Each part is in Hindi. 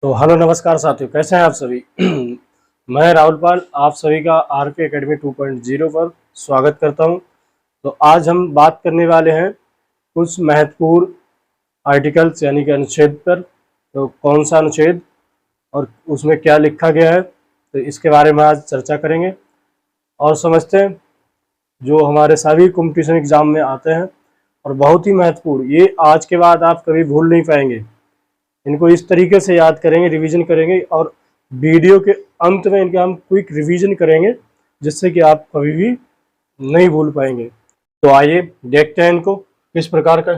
तो हेलो नमस्कार साथियों, कैसे हैं आप सभी। मैं राहुल पाल आप सभी का आरपी एकेडमी 2.0 पर स्वागत करता हूं। तो आज हम बात करने वाले हैं कुछ महत्वपूर्ण आर्टिकल्स यानी कि अनुच्छेद पर। तो कौन सा अनुच्छेद और उसमें क्या लिखा गया है, तो इसके बारे में आज चर्चा करेंगे और समझते हैं। जो हमारे सभी कॉम्पिटिशन एग्जाम में आते हैं और बहुत ही महत्वपूर्ण, ये आज के बाद आप कभी भूल नहीं पाएंगे। इनको इस तरीके से याद करेंगे, रिवीजन करेंगे और वीडियो के अंत में इनका हम क्विक रिवीजन करेंगे, जिससे कि आप कभी भी नहीं भूल पाएंगे। तो आइए देखते हैं इनको किस प्रकार का।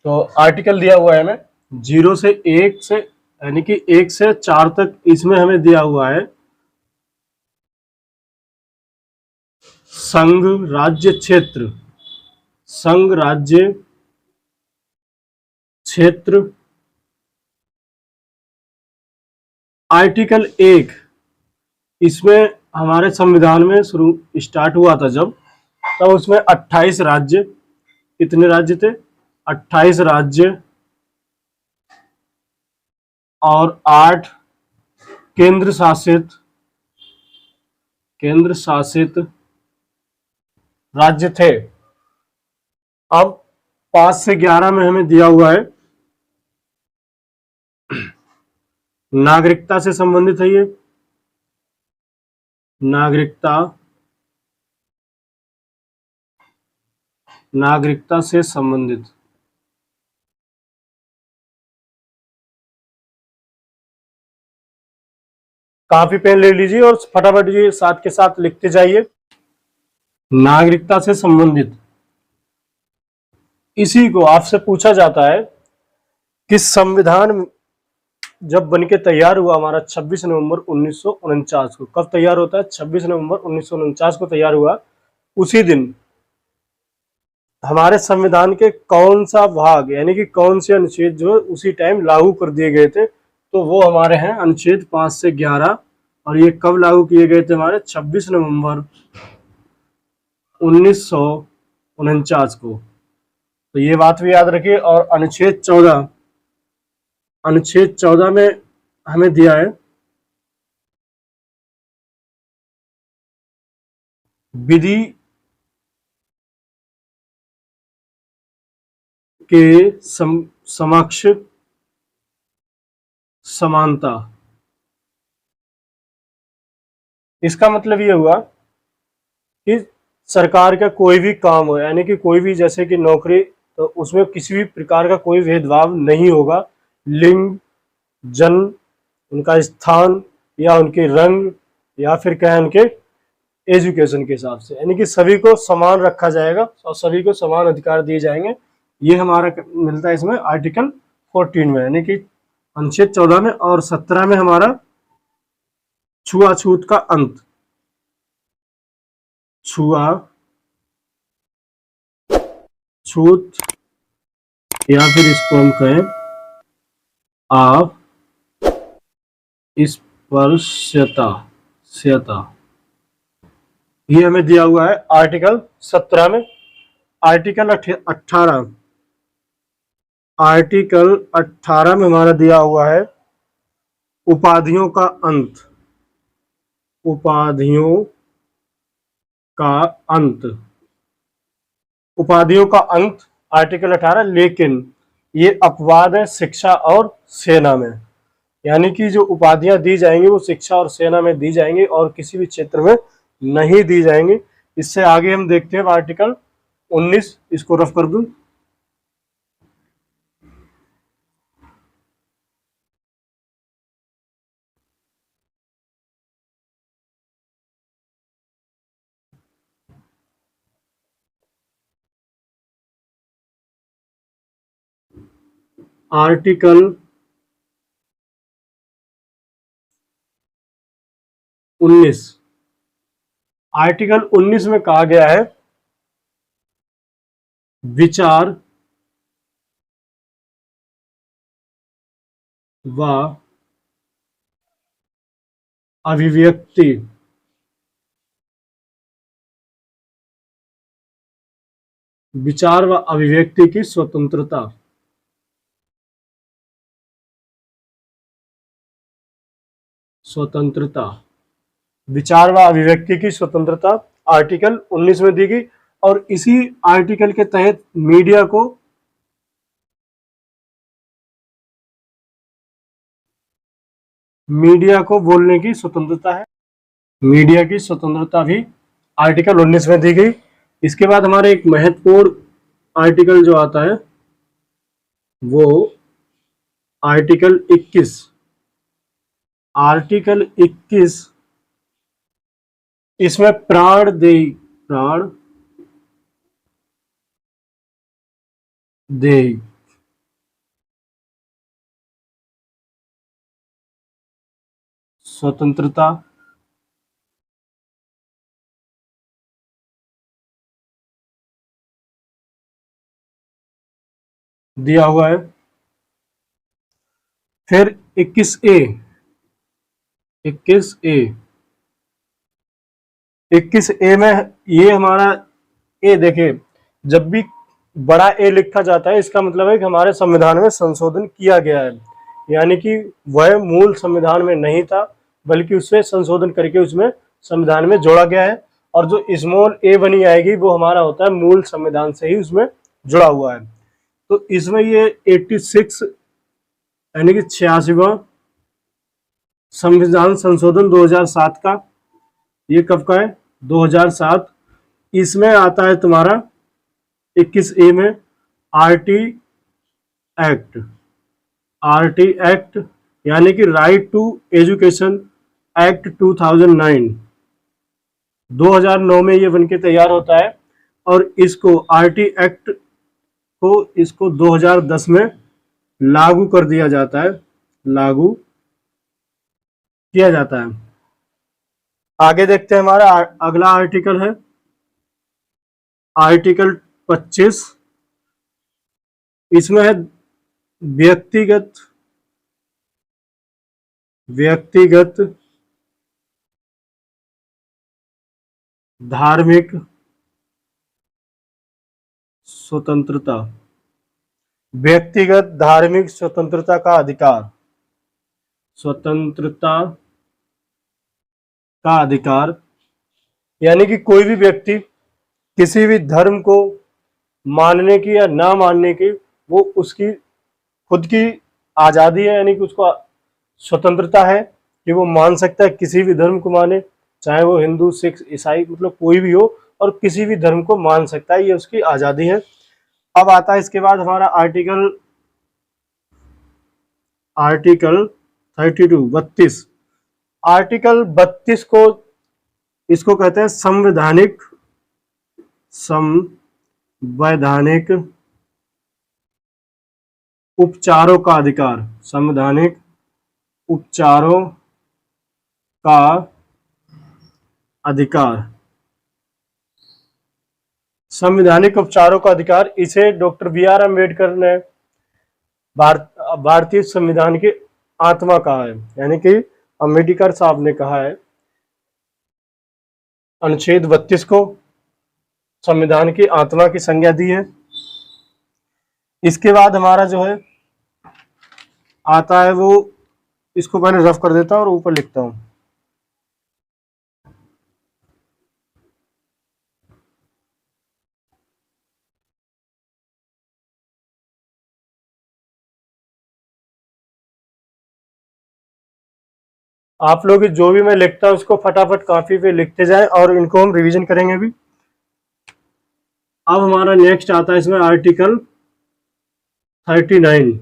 तो आर्टिकल दिया हुआ है हमें 0 से 1 से यानी कि 1 से 4 तक, इसमें हमें दिया हुआ है संघ राज्य क्षेत्र। संघ राज्य क्षेत्र आर्टिकल 1, इसमें हमारे संविधान में शुरू स्टार्ट हुआ था जब, तब उसमें 28 राज्य, कितने राज्य थे, 28 राज्य और 8 केंद्र शासित राज्य थे। अब 5 से 11 में हमें दिया हुआ है नागरिकता से संबंधित है। ये नागरिकता से संबंधित। काफी पेन ले लीजिए और फटाफट ये साथ के साथ लिखते जाइए। नागरिकता से संबंधित, इसी को आपसे पूछा जाता है कि संविधान जब बनके तैयार हुआ हमारा 26 नवंबर 1949 को, कब तैयार होता है, 26 नवंबर 1949 को तैयार हुआ। उसी दिन हमारे संविधान के कौन सा भाग यानी कि कौन से अनुच्छेद जो उसी टाइम लागू कर दिए गए थे, तो वो हमारे हैं अनुच्छेद 5 से 11। और ये कब लागू किए गए थे, हमारे 26 नवंबर 1949 को। तो ये बात भी याद रखिए। और अनुच्छेद 14 में हमें दिया है विधि के समक्ष समानता। इसका मतलब ये हुआ कि सरकार का कोई भी काम हो, यानी कि कोई भी, जैसे कि नौकरी, तो उसमें किसी भी प्रकार का कोई भेदभाव नहीं होगा। लिंग, जन्म, उनका स्थान या उनके रंग या फिर क्या है उनके एजुकेशन के हिसाब से, यानी कि सभी को समान रखा जाएगा और सभी को समान अधिकार दिए जाएंगे। ये हमारा मिलता है इसमें आर्टिकल 14 में, यानी कि अनुच्छेद 14 में। और 17 में हमारा छुआछूत का अंत। छूत या फिर इसको हम कहें आप स्पर्शता, ये हमें दिया हुआ है आर्टिकल 17 में। आर्टिकल 18, में हमारा दिया हुआ है उपाधियों का अंत। उपाधियों का अंत, उपाधियों का अंत आर्टिकल 18। लेकिन ये अपवाद है शिक्षा और सेना में, यानी कि जो उपाधियां दी जाएंगी वो शिक्षा और सेना में दी जाएंगी और किसी भी क्षेत्र में नहीं दी जाएंगी। इससे आगे हम देखते हैं आर्टिकल 19, इसको रफ कर दूं। आर्टिकल 19, आर्टिकल 19 में कहा गया है विचार व अभिव्यक्ति, विचार व अभिव्यक्ति की स्वतंत्रता। स्वतंत्रता, विचार व अभिव्यक्ति की स्वतंत्रता आर्टिकल 19 में दी गई। और इसी आर्टिकल के तहत मीडिया को बोलने की स्वतंत्रता है। मीडिया की स्वतंत्रता भी आर्टिकल 19 में दी गई। इसके बाद हमारे एक महत्वपूर्ण आर्टिकल जो आता है वो आर्टिकल 21। आर्टिकल 21 इसमें प्राणदेयी स्वतंत्रता दिया हुआ है। फिर 21A 21A में ये हमारा ए, देखिए जब भी बड़ा ए लिखा जाता है इसका मतलब है कि हमारे संविधान में संशोधन किया गया है, यानी कि वह मूल संविधान में नहीं था बल्कि उसमें संशोधन करके उसमें संविधान में जोड़ा गया है। और जो स्मॉल ए बनी आएगी वो हमारा होता है मूल संविधान से ही उसमें जुड़ा हुआ है। तो इसमें ये 86 यानी कि 86वां संविधान संशोधन 2007 का, ये कब का है 2007। इसमें आता है तुम्हारा 21A में आरटी एक्ट यानी कि राइट टू एजुकेशन एक्ट 2009 में ये बनके तैयार होता है। और इसको आरटी एक्ट को इसको 2010 में लागू कर दिया जाता है, लागू किया जाता है। आगे देखते हैं, हमारा अगला आर्टिकल है आर्टिकल 25। इसमें है व्यक्तिगत धार्मिक स्वतंत्रता, व्यक्तिगत धार्मिक स्वतंत्रता का अधिकार, यानी कि कोई भी व्यक्ति किसी भी धर्म को मानने की या ना मानने की वो उसकी खुद की आज़ादी है, यानी कि उसको स्वतंत्रता है कि वो मान सकता है किसी भी धर्म को माने, चाहे वो हिंदू सिख ईसाई मतलब कोई भी हो, और किसी भी धर्म को मान सकता है, ये उसकी आज़ादी है। अब आता है इसके बाद हमारा आर्टिकल 32। आर्टिकल 32 को इसको कहते हैं संवैधानिक उपचारों का अधिकार, संवैधानिक उपचारों का अधिकार, संवैधानिक उपचारों का अधिकार। इसे डॉक्टर BR अम्बेडकर ने भारतीय संविधान की आत्मा कहा है, यानी कि अम्बेडकर साहब ने कहा है अनुच्छेद 32 को संविधान की आत्मा की संज्ञा दी है। इसके बाद हमारा जो है आता है वो, इसको पहले रफ कर देता हूँ और ऊपर लिखता हूँ। आप लोग जो भी मैं लिखता हूँ उसको फटाफट कॉपी पे लिखते जाएं और इनको हम रिवीजन करेंगे अभी। अब हमारा नेक्स्ट आता है इसमें आर्टिकल 39।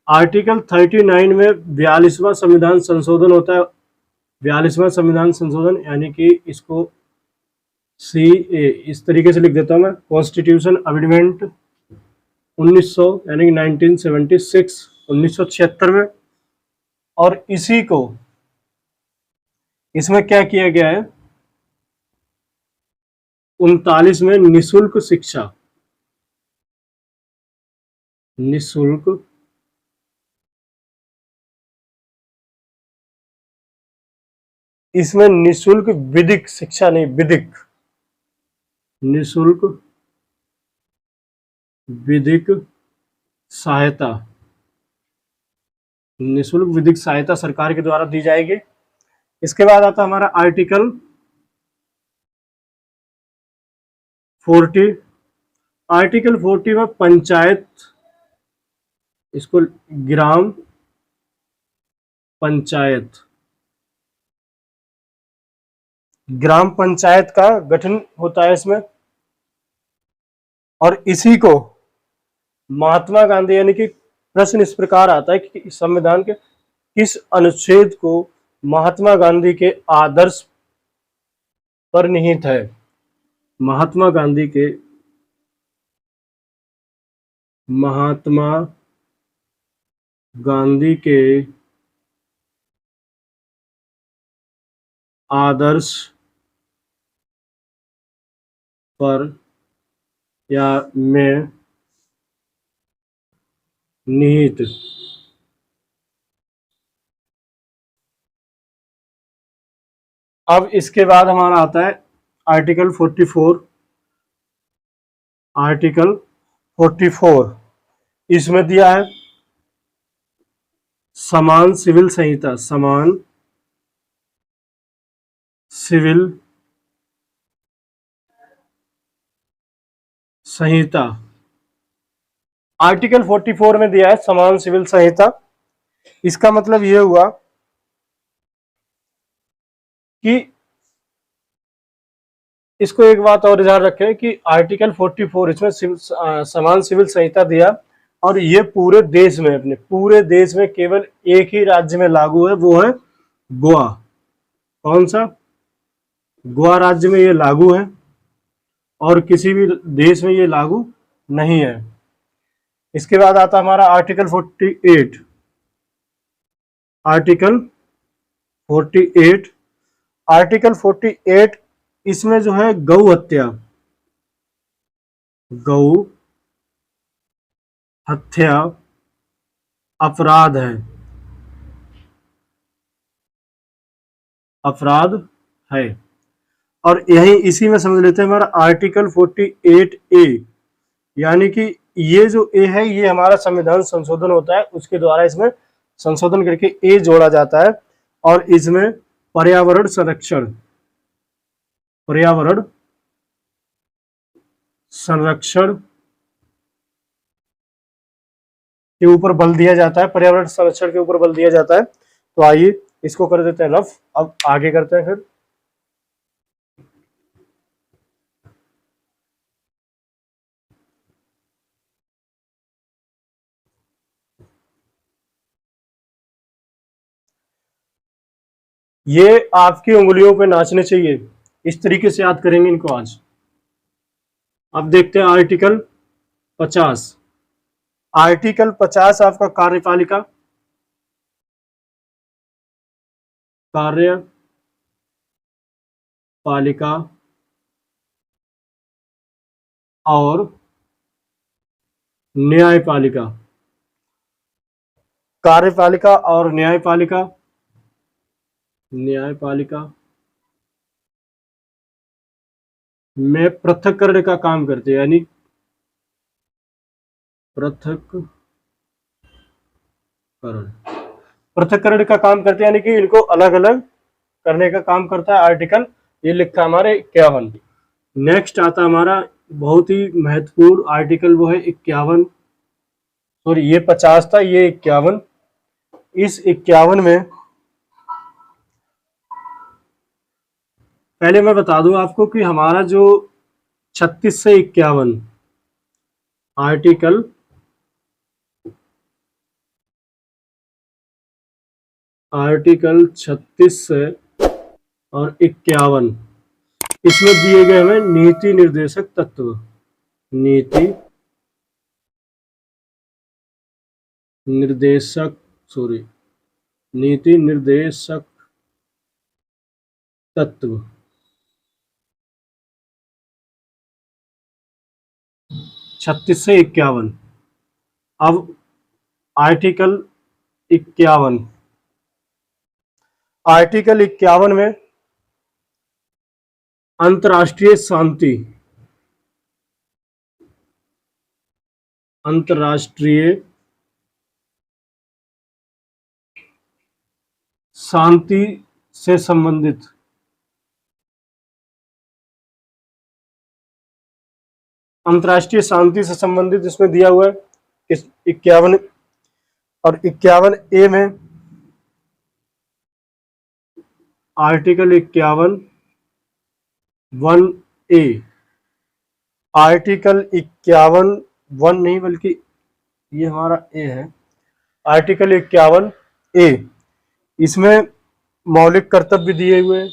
आर्टिकल 39 में 42वां संविधान संशोधन होता है। 42वां संविधान संशोधन यानी कि इसको CA इस तरीके से लिख देता हूँ मैं, कॉन्स्टिट्यूशन अमेंडमेंट 1900 यानी कि 1976 1976 में। और इसी को इसमें क्या किया गया है 39 में निशुल्क शिक्षा, इसमें निशुल्क विधिक शिक्षा नहीं, निशुल्क विधिक सहायता, निशुल्क विधिक सहायता सरकार के द्वारा दी जाएगी। इसके बाद आता हमारा आर्टिकल 40। आर्टिकल 40 में पंचायत, इसको ग्राम पंचायत, ग्राम पंचायत का गठन होता है इसमें। और इसी को महात्मा गांधी, यानी कि प्रश्न इस प्रकार आता है कि संविधान के किस अनुच्छेद को महात्मा गांधी के आदर्श पर निहित है। महात्मा गांधी के आदर्श पर या में निहित। अब इसके बाद हमारा आता है आर्टिकल 44। आर्टिकल 44 इसमें दिया है समान सिविल संहिता, समान सिविल संहिता। आर्टिकल 44 में दिया है समान सिविल संहिता। इसका मतलब यह हुआ कि इसको एक बात और ध्यान रखें कि आर्टिकल 44 इसमें समान सिविल संहिता दिया, और ये पूरे देश में, अपने पूरे देश में केवल एक ही राज्य में लागू है, वो है गोवा। कौन सा? गोवा राज्य में ये लागू है, और किसी भी देश में ये लागू नहीं है। इसके बाद आता हमारा आर्टिकल 48। आर्टिकल 48, आर्टिकल 48 इसमें जो है गौ हत्या, गौ हत्या अपराध है, अपराध है। और यही इसी में समझ लेते हैं हमारा आर्टिकल 48A, यानी कि ये जो ए है ये हमारा संविधान संशोधन होता है, उसके द्वारा इसमें संशोधन करके ए जोड़ा जाता है। और इसमें पर्यावरण संरक्षण, पर्यावरण संरक्षण के ऊपर बल दिया जाता है, पर्यावरण संरक्षण के ऊपर बल दिया जाता है। तो आइए इसको कर देते हैं रफ, अब आगे करते हैं फिर। ये आपकी उंगलियों पे नाचने चाहिए, इस तरीके से याद करेंगे इनको आज। अब देखते हैं आर्टिकल 50। आर्टिकल 50 आपका कार्यपालिका, कार्यपालिका और न्यायपालिका, कार्यपालिका और न्यायपालिका, न्यायपालिका में पृथक्करण का काम करते हैं, यानी पृथक्करण का काम करते हैं, यानी कि इनको अलग अलग करने का काम करता है आर्टिकल। ये लिखा हमारे 51। नेक्स्ट आता हमारा बहुत ही महत्वपूर्ण आर्टिकल, वो है 51। सॉरी, ये 50 था, ये 51। इस 51 में पहले मैं बता दूं आपको कि हमारा जो 36 से 51 आर्टिकल, आर्टिकल 36 से और 51 इसमें दिए गए हमें नीति निर्देशक तत्व, नीति निर्देशक, सॉरी, नीति निर्देशक तत्व। 36 से 51। अब आर्टिकल 51, आर्टिकल 51 में अंतर्राष्ट्रीय शांति, अंतर्राष्ट्रीय शांति से संबंधित अंतर्राष्ट्रीय शांति से संबंधित इसमें दिया हुआ है इस 51 और 51 ए में आर्टिकल 51 1 ए, आर्टिकल 51 1 नहीं बल्कि ये हमारा ए है, आर्टिकल 51 ए, इसमें मौलिक कर्तव्य दिए हुए हैं।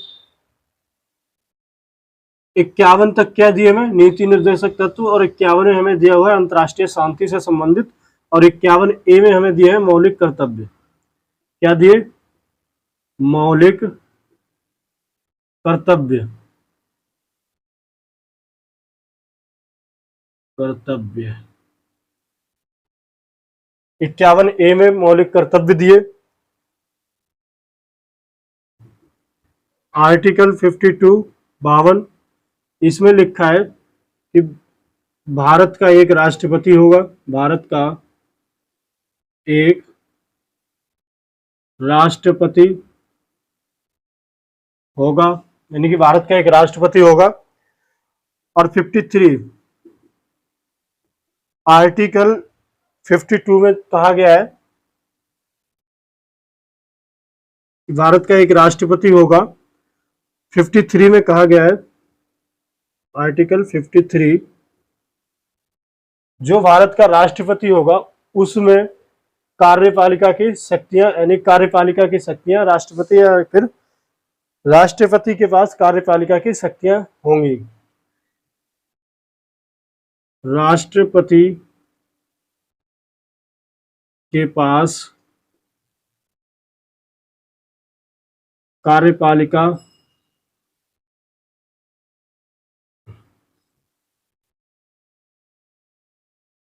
51 तक क्या दिए हमें, नीति निर्देशक तत्व, और 51 में हमें दिया हुआ है अंतर्राष्ट्रीय शांति से संबंधित, और 51 ए में हमें दिया है मौलिक कर्तव्य। क्या दिए, मौलिक कर्तव्य, कर्तव्य 51 ए में मौलिक कर्तव्य दिए। आर्टिकल 52 52 इसमें लिखा है कि भारत का एक राष्ट्रपति होगा, भारत का एक राष्ट्रपति होगा, यानी कि भारत का एक राष्ट्रपति होगा। और 53 आर्टिकल 52 में कहा गया है कि भारत का एक राष्ट्रपति होगा। 53 में कहा गया है, आर्टिकल 53, जो भारत का राष्ट्रपति होगा उसमें कार्यपालिका की शक्तियां, यानी कार्यपालिका की शक्तियां राष्ट्रपति या फिर राष्ट्रपति के पास कार्यपालिका की शक्तियां होंगी। राष्ट्रपति के पास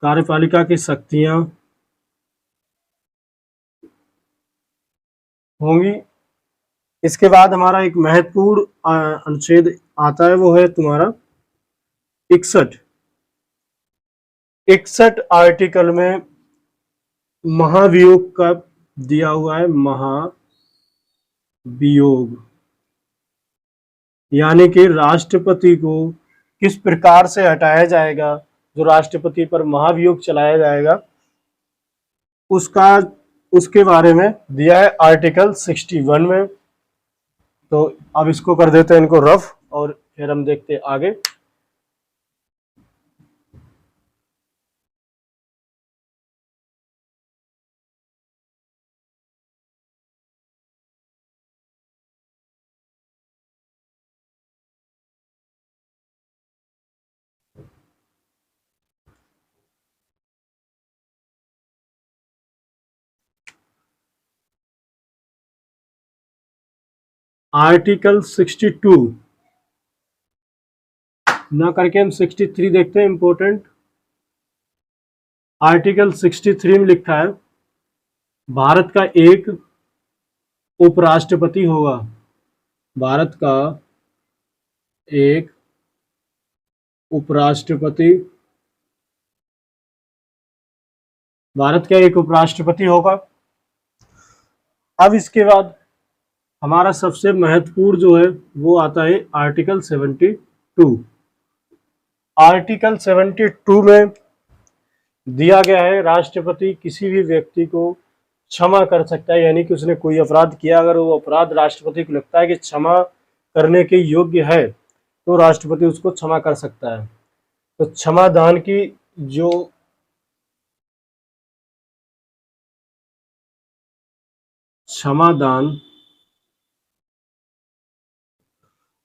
कार्यपालिका की शक्तियां होंगी। इसके बाद हमारा एक महत्वपूर्ण अनुच्छेद आता है, वो है तुम्हारा 61 आर्टिकल में महाभियोग का दिया हुआ है, महाभियोग, यानी कि राष्ट्रपति को किस प्रकार से हटाया जाएगा, जो राष्ट्रपति पर महाभियोग चलाया जाएगा उसके बारे में दिया है आर्टिकल 61 में। तो अब इसको कर देते हैं इनको रफ, और फिर हम देखते हैं आगे। आर्टिकल 62 ना करके हम 63 देखते हैं, इंपॉर्टेंट। आर्टिकल 63 में लिखा है भारत का एक उपराष्ट्रपति होगा, भारत का एक उपराष्ट्रपति, भारत का एक उपराष्ट्रपति होगा। अब इसके बाद हमारा सबसे महत्वपूर्ण जो है वो आता है आर्टिकल 72। आर्टिकल 72 में दिया गया है राष्ट्रपति किसी भी व्यक्ति को क्षमा कर सकता है, यानी कि उसने कोई अपराध किया, अगर वो अपराध राष्ट्रपति को लगता है कि क्षमा करने के योग्य है तो राष्ट्रपति उसको क्षमा कर सकता है। तो क्षमादान की जो क्षमादान,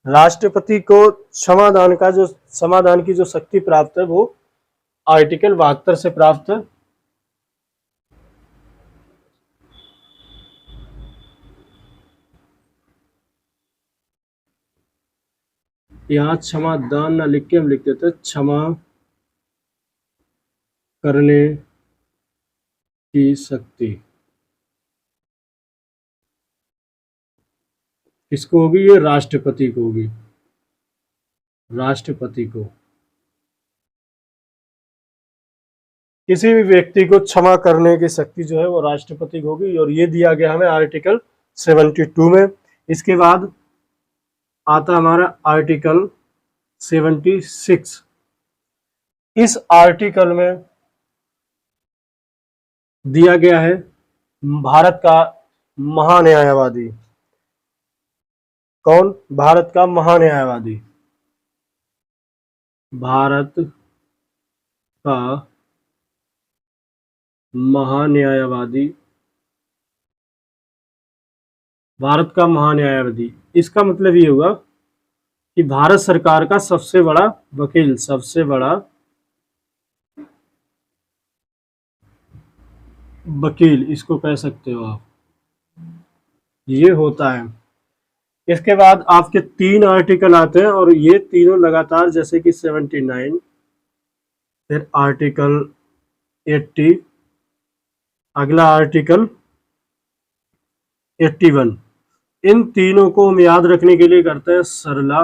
राष्ट्रपति को क्षमादान की जो शक्ति प्राप्त है वो आर्टिकल 72 से प्राप्त है। यहाँ क्षमादान ना लिख के हम लिख देते क्षमा करने की शक्ति किसको होगी, ये राष्ट्रपति को होगी, राष्ट्रपति को किसी भी व्यक्ति को क्षमा करने की शक्ति जो है वो राष्ट्रपति को होगी। और ये दिया गया हमें आर्टिकल 72 में। इसके बाद आता हमारा आर्टिकल 76। इस आर्टिकल में दिया गया है भारत का महान्यायवादी। कौन? भारत का महान्यायवादी। भारत का महान्यायवादी। भारत का महान्यायवादी, इसका मतलब ये होगा कि भारत सरकार का सबसे बड़ा वकील, सबसे बड़ा वकील इसको कह सकते हो आप, ये होता है। इसके बाद आपके 3 आर्टिकल आते हैं और ये तीनों लगातार, जैसे कि 79, फिर आर्टिकल 80, अगला आर्टिकल 81। इन तीनों को हम याद रखने के लिए करते हैं सरला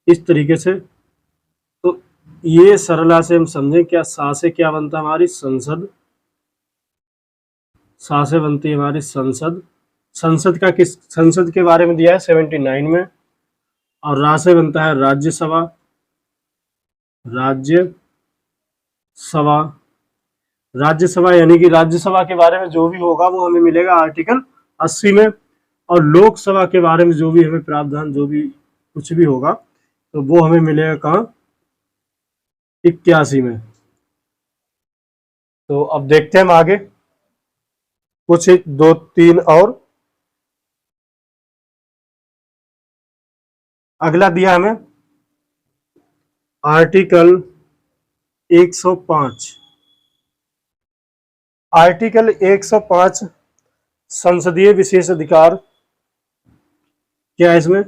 इस तरीके से। तो ये सरला से हम समझें, क्या सा से क्या बनता है हमारी संसद, सा से बनती है हमारी संसद। संसद का किस, संसद के बारे में दिया है 79 में। और रा से बनता है राज्यसभा, राज्यसभा, राज्यसभा यानी कि राज्यसभा के बारे में जो भी होगा वो हमें मिलेगा आर्टिकल 80 में। और लोकसभा के बारे में जो भी हमें प्रावधान, जो भी कुछ भी होगा तो वो हमें मिलेगा कहाँ? 81 में। तो अब देखते हैं हम आगे कुछ 2-3 और। अगला दिया हमें आर्टिकल 105। आर्टिकल 105 संसदीय विशेष अधिकार। क्या है इसमें?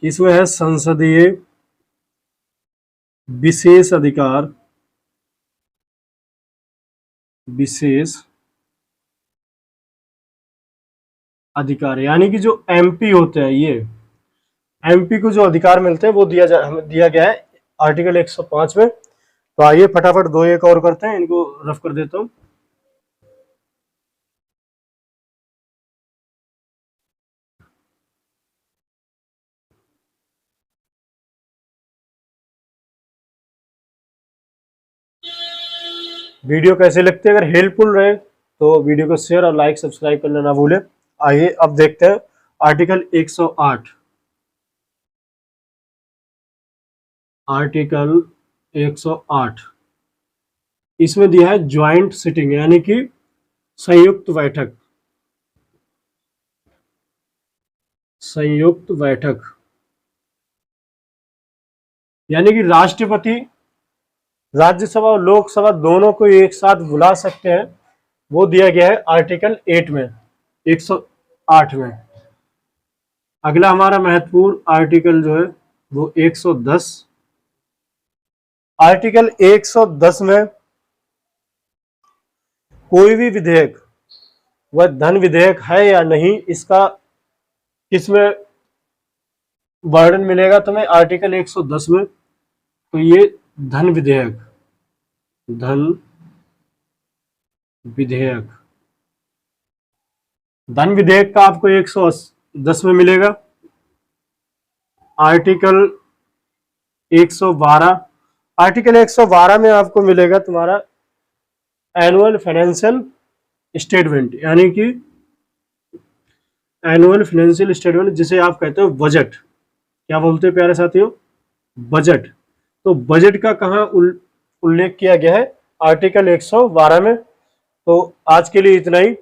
इसमें है संसदीय विशेष अधिकार, विशेष अधिकार यानी कि जो एमपी होते हैं, ये एमपी को जो अधिकार मिलते हैं वो हमें दिया गया है आर्टिकल 105 में। तो आइए फटाफट 2-1 और करते हैं, इनको रफ कर देता हूं। वीडियो कैसे लगते हैं? अगर हेल्पफुल रहे तो वीडियो को शेयर और लाइक सब्सक्राइब करना ना भूलें। आइए अब देखते हैं आर्टिकल 108। आर्टिकल 108 इसमें दिया है ज्वाइंट सिटिंग यानी कि संयुक्त बैठक, संयुक्त बैठक यानी कि राष्ट्रपति राज्यसभा और लोकसभा दोनों को एक साथ बुला सकते हैं, वो दिया गया है आर्टिकल 8 में, 108 में। अगला हमारा महत्वपूर्ण आर्टिकल जो है वो 110। आर्टिकल 110 में कोई भी विधेयक, वह धन विधेयक है या नहीं, इसका किसमें वर्णन मिलेगा तुम्हें? आर्टिकल 110 में। तो ये धन विधेयक, धन विधेयक, धन विधेयक का आपको 110 में मिलेगा। आर्टिकल 112, आर्टिकल 112 में आपको मिलेगा तुम्हारा एनुअल फाइनेंशियल स्टेटमेंट यानी कि एनुअल फाइनेंशियल स्टेटमेंट जिसे आप कहते हो बजट। क्या बोलते हैं प्यारे साथियों? बजट। तो बजट का कहाँ उल्लेख किया गया है? आर्टिकल 112 में। तो आज के लिए इतना ही।